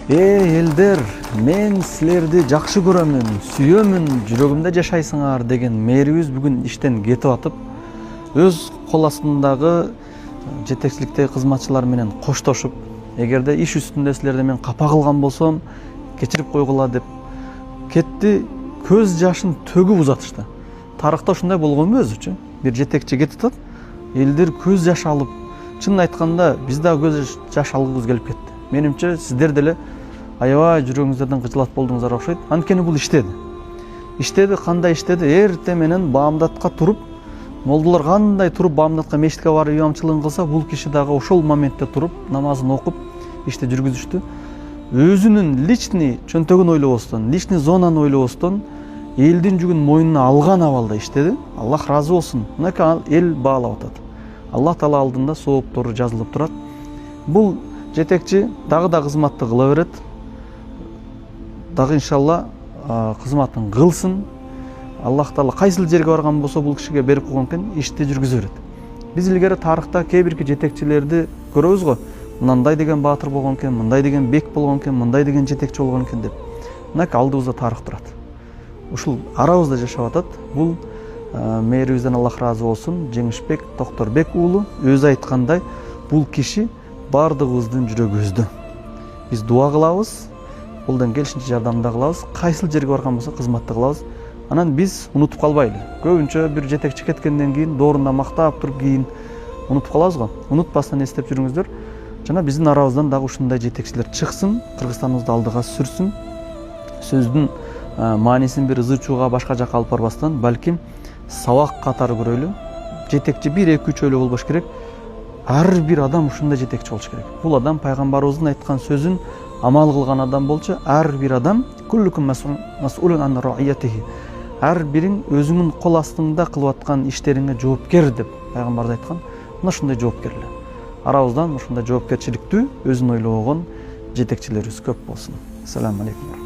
Элдер, мен силерди жакшы көрөмүн, сүйөмүн, жүрөгүмдө жашайсыңар деген мэрибиз бүгүн иштен кетип атып, өз кол астындагы жетекчиликтеги кызматчылар менен коштошуп, эгерде иш үстүндө силерди мен капа кылган болсом, кечирип койгула деп кетти, көз жашын төгүп узатышты. Тарыхта ушундай болгонбу өзүчү? Бир жетекчи кетип атат, элдер көз жаш алып, чынын айтканда биз да көз жаш алгыбыз келип кетти. Менимче сиздер деле аябай жүрөгүңүздөрдөн кыжылат болдуңуздар окшойт. Анткени бул иштеди. Иштеди, кандай иштеди? Эрте менен баамдатка туруп, молдулар кандай туруп баамдатка мечитке барып имамчылыгын кылса, бул киши дагы ошол моментте туруп, намазын окуп, ишти жүргүзүштү. Өзүнүн личный чөнтөгүн ойлобостон, личный зонаны ойлобостон, элдин жүгүн мойнуна алган абалда иштеди. Аллах ыраазы болсун. Мынакей эл баалап атат. Аллах таала алдында сооптору жазылып турат. Бул жетекчи дагы да кызматты кыла берет. Дагы иншалла кызматын кылсын. Аллах таала кайсыл жерге барган болсо бул кишиге берип койгон экен, ишти жүргүзө берет. Биз илгери тарыхта кээ бирки жетекчилерди көрөбүз го. Мындай деген баатыр болгон экен, мындай деген бек болгон экен, мындай деген жетекчи болгон экен деп. Мынакей алдыбызда тарых турат. Ушул арабызда жашап атат. Бул мэрибизден Аллах ыраазы болсун, Жеңишбек Токторбек уулу өзү айткандай, бул киши бардыгыбыздын жүрөгүбүздө. Биз дуа кылабыз, колдон келишинче жардамда кылабыз, кайсыл жерге барган болсо кызматты кылабыз. Анан биз унутуп калбайлы. Көбүнчө бир жетекчи кеткенден кийин доорунда мактап туруп кийин унутуп калабыз го. Унутпастан эстеп жүрүңүздөр. Жана биздин арабыздан дагы ушундай жетекчилер чыксын, Кыргызстаныбызды алдыга сүрсүн. Сөздүн маанисин бир ызы чууга башка жакка алып барбастан, балким сабак катары көрөлү. Жетекчи 1-2-3 ойло болбош керек. Ар бир адам ушундай жетекчи болуш керек. Бул адам пайгамбарыбыздын айткан сөзүн амал кылган адам болчу, ар бир адам куллукум мас'улун ан раиятихи. Ар бириң өзүңүн кол астыңда кылып аткан иштериңе жоопкер деп пайгамбарыбыз айткан. Мына ушундай жоопкерлер. Арабыздан ушундай жоопкерчиликтүү, өзүн ойлогон жетекчилерибиз көп болсун. Ассаламу алейкум.